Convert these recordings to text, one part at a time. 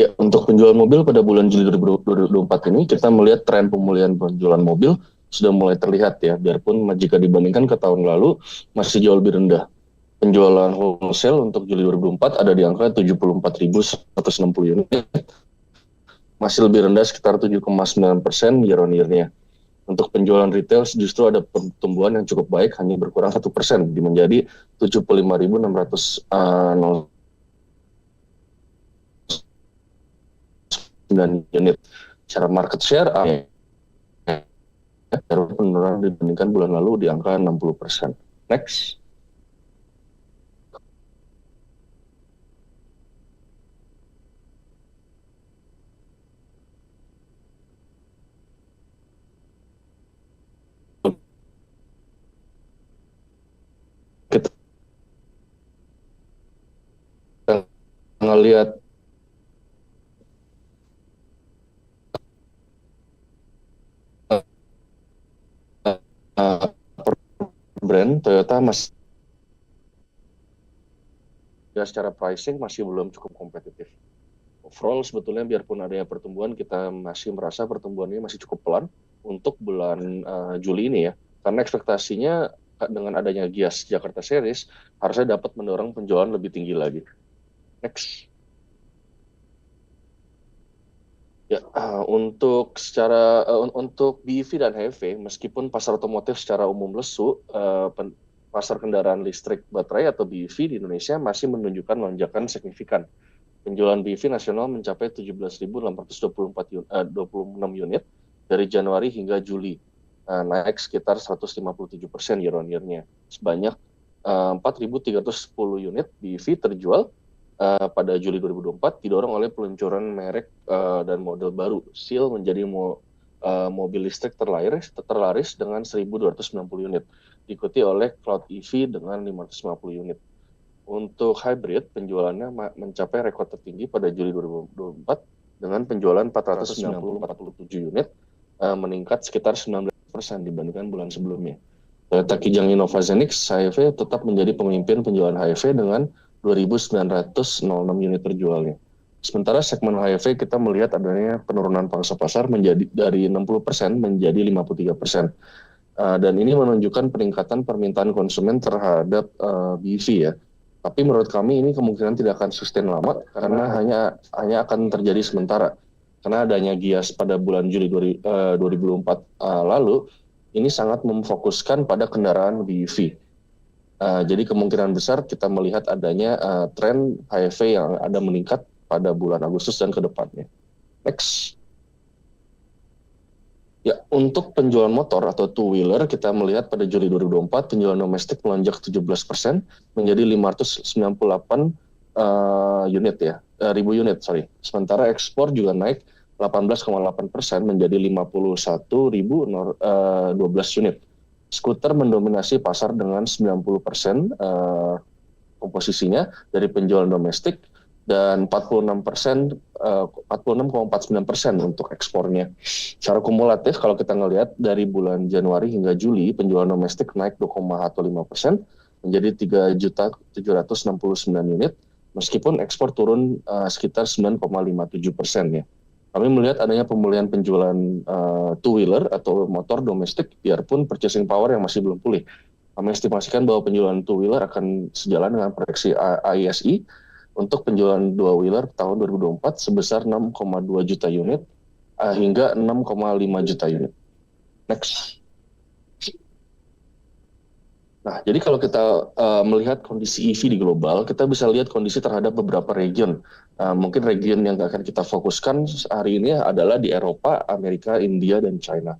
Ya, untuk penjualan mobil pada bulan Juli 2024 ini, kita melihat tren pemulihan penjualan mobil sudah mulai terlihat ya, biarpun jika dibandingkan ke tahun lalu masih jauh lebih rendah. Penjualan wholesale untuk Juli 2024 ada di angka 74.160 unit, masih lebih rendah sekitar 7,9% year on year-nya. Untuk penjualan retail justru ada pertumbuhan yang cukup baik, hanya berkurang 1%, menjadi 75.609 unit. Secara market share, penurunan dibandingkan bulan lalu di angka 60%. Next. Kita ngelihat brand Toyota masih ya, secara pricing masih belum cukup kompetitif. Overall sebetulnya biarpun adanya pertumbuhan, kita masih merasa pertumbuhannya masih cukup pelan untuk bulan Juli ini ya. Karena ekspektasinya dengan adanya Gias Jakarta Series harusnya dapat mendorong penjualan lebih tinggi lagi. Next. Ya, untuk BEV dan HEV, meskipun pasar otomotif secara umum lesu, pasar kendaraan listrik baterai atau BEV di Indonesia masih menunjukkan lonjakan signifikan. Penjualan BEV nasional mencapai 17.826 unit dari Januari hingga Juli, naik sekitar 157% year on year-nya. Sebanyak 4.310 unit BEV terjual pada Juli 2024, didorong oleh peluncuran merek dan model baru. Seal menjadi mobil listrik terlaris dengan 1.290 unit, diikuti oleh Cloud EV dengan 550 unit. Untuk hybrid, penjualannya mencapai rekor tertinggi pada Juli 2024 dengan penjualan 447 unit, meningkat sekitar 19% dibandingkan bulan sebelumnya. Toyota Kijang Innova Zenix HEV tetap menjadi pemimpin penjualan HEV dengan 2.906 unit terjualnya. Sementara segmen HEV kita melihat adanya penurunan pangsa pasar menjadi dari 60% menjadi 53%. Dan ini menunjukkan peningkatan permintaan konsumen terhadap BEV ya. Tapi menurut kami ini kemungkinan tidak akan sustain lama karena hanya akan terjadi sementara. Karena adanya Gias pada bulan Juli 2024 lalu, ini sangat memfokuskan pada kendaraan BEV. Jadi kemungkinan besar kita melihat adanya tren HEV yang ada meningkat pada bulan Agustus dan ke depannya. Next. Ya, untuk penjualan motor atau two-wheeler, kita melihat pada Juli 2024 penjualan domestik melonjak 17% menjadi 598 ribu unit. Sementara ekspor juga naik 18,8% menjadi 51.012 unit. Skuter mendominasi pasar dengan 90% komposisinya dari penjualan domestik dan 46,49% untuk ekspornya. Secara kumulatif kalau kita ngelihat dari bulan Januari hingga Juli, penjualan domestik naik 2,15% menjadi 3.769 unit, meskipun ekspor turun sekitar 9,57% ya. Kami melihat adanya pemulihan penjualan two-wheeler atau motor domestik, biarpun purchasing power yang masih belum pulih. Kami estimasikan bahwa penjualan two-wheeler akan sejalan dengan proyeksi AISI untuk penjualan dua-wheeler tahun 2024 sebesar 6,2 juta unit hingga 6,5 juta unit. Next. Nah, jadi kalau kita melihat kondisi EV di global, kita bisa lihat kondisi terhadap beberapa region. Mungkin region yang akan kita fokuskan hari ini adalah di Eropa, Amerika, India, dan China.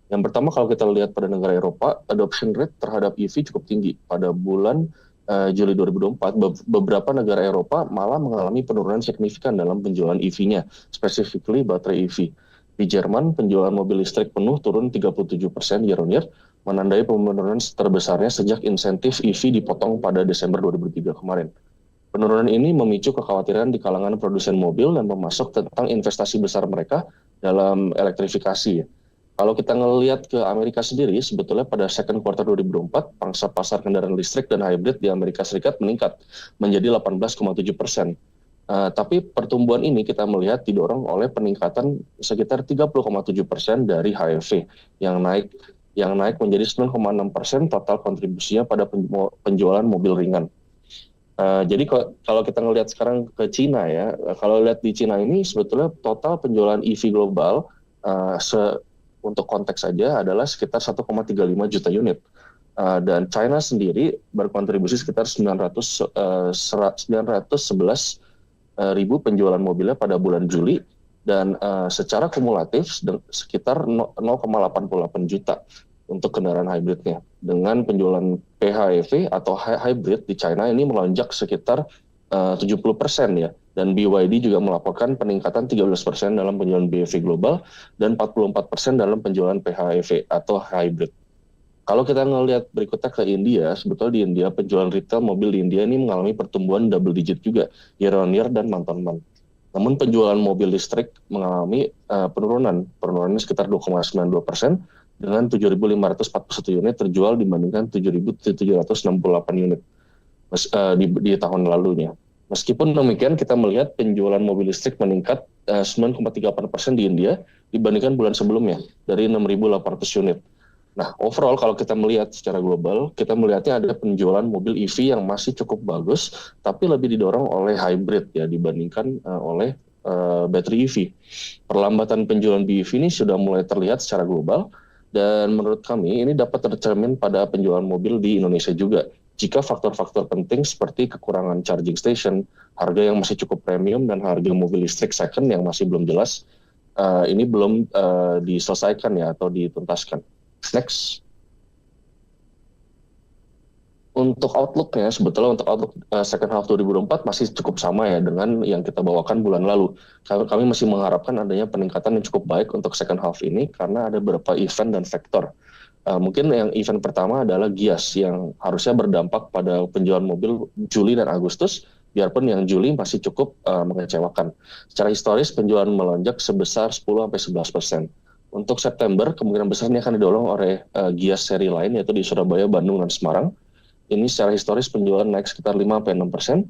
Yang pertama kalau kita lihat pada negara Eropa, adoption rate terhadap EV cukup tinggi. Pada bulan Juli 2024, beberapa negara Eropa malah mengalami penurunan signifikan dalam penjualan EV-nya, specifically baterai EV. Di Jerman, penjualan mobil listrik penuh turun 37% year on year, menandai penurunan terbesarnya sejak insentif EV dipotong pada Desember 2003 kemarin. Penurunan ini memicu kekhawatiran di kalangan produsen mobil dan pemasok tentang investasi besar mereka dalam elektrifikasi. Kalau kita ngelihat ke Amerika sendiri, sebetulnya pada second quarter 2024, pangsa pasar kendaraan listrik dan hybrid di Amerika Serikat meningkat menjadi 18,7%. Tapi pertumbuhan ini kita melihat didorong oleh peningkatan sekitar 30,7% dari HEV yang naik menjadi 9,6% total kontribusinya pada penjualan mobil ringan. Jadi kalau kita ngelihat sekarang ke Cina ya, kalau lihat di Cina ini sebetulnya total penjualan EV global untuk konteks saja adalah sekitar 1,35 juta unit. Dan China sendiri berkontribusi sekitar 911 ribu penjualan mobilnya pada bulan Juli, dan secara kumulatif sekitar 0,88 juta untuk kendaraan hybridnya. Dengan penjualan PHEV atau hybrid di China ini melonjak sekitar 70% ya. Dan BYD juga melaporkan peningkatan 13% dalam penjualan BEV global dan 44% dalam penjualan PHEV atau hybrid. Kalau kita ngelihat berikutnya ke India, sebetulnya di India penjualan retail mobil di India ini mengalami pertumbuhan double digit juga year on year dan month on month. Namun penjualan mobil listrik mengalami penurunannya sekitar 2,92% dengan 7.541 unit terjual dibandingkan 7.768 unit di tahun lalunya. Meskipun demikian, kita melihat penjualan mobil listrik meningkat 9,38% di India dibandingkan bulan sebelumnya dari 6.800 unit. Nah, overall kalau kita melihat secara global, kita melihatnya ada penjualan mobil EV yang masih cukup bagus, tapi lebih didorong oleh hybrid ya dibandingkan oleh battery EV. Perlambatan penjualan BEV ini sudah mulai terlihat secara global, dan menurut kami ini dapat tercermin pada penjualan mobil di Indonesia juga. Jika faktor-faktor penting seperti kekurangan charging station, harga yang masih cukup premium, dan harga mobil listrik second yang masih belum jelas, ini belum diselesaikan ya atau dituntaskan. Next. Untuk outlook-nya, sebetulnya untuk outlook second half 2024 masih cukup sama ya dengan yang kita bawakan bulan lalu. Kami masih mengharapkan adanya peningkatan yang cukup baik untuk second half ini karena ada beberapa event dan faktor. Mungkin yang event pertama adalah Gias yang harusnya berdampak pada penjualan mobil Juli dan Agustus, biarpun yang Juli masih cukup mengecewakan. Secara historis penjualan melonjak sebesar 10-11%. Untuk September, kemungkinan besar ini akan didorong oleh Gias seri lain, yaitu di Surabaya, Bandung, dan Semarang. Ini secara historis penjualan naik sekitar 5-6%.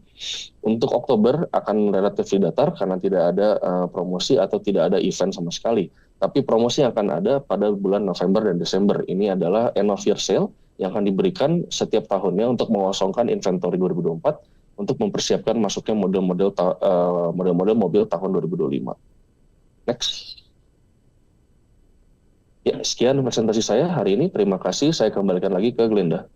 Untuk Oktober akan relatif datar karena tidak ada promosi atau tidak ada event sama sekali. Tapi promosi yang akan ada pada bulan November dan Desember. Ini adalah end of year sale yang akan diberikan setiap tahunnya untuk mengosongkan inventory 2024 untuk mempersiapkan masuknya model-model mobil tahun 2025. Next. Ya, sekian presentasi saya hari ini. Terima kasih. Saya kembalikan lagi ke Glinda.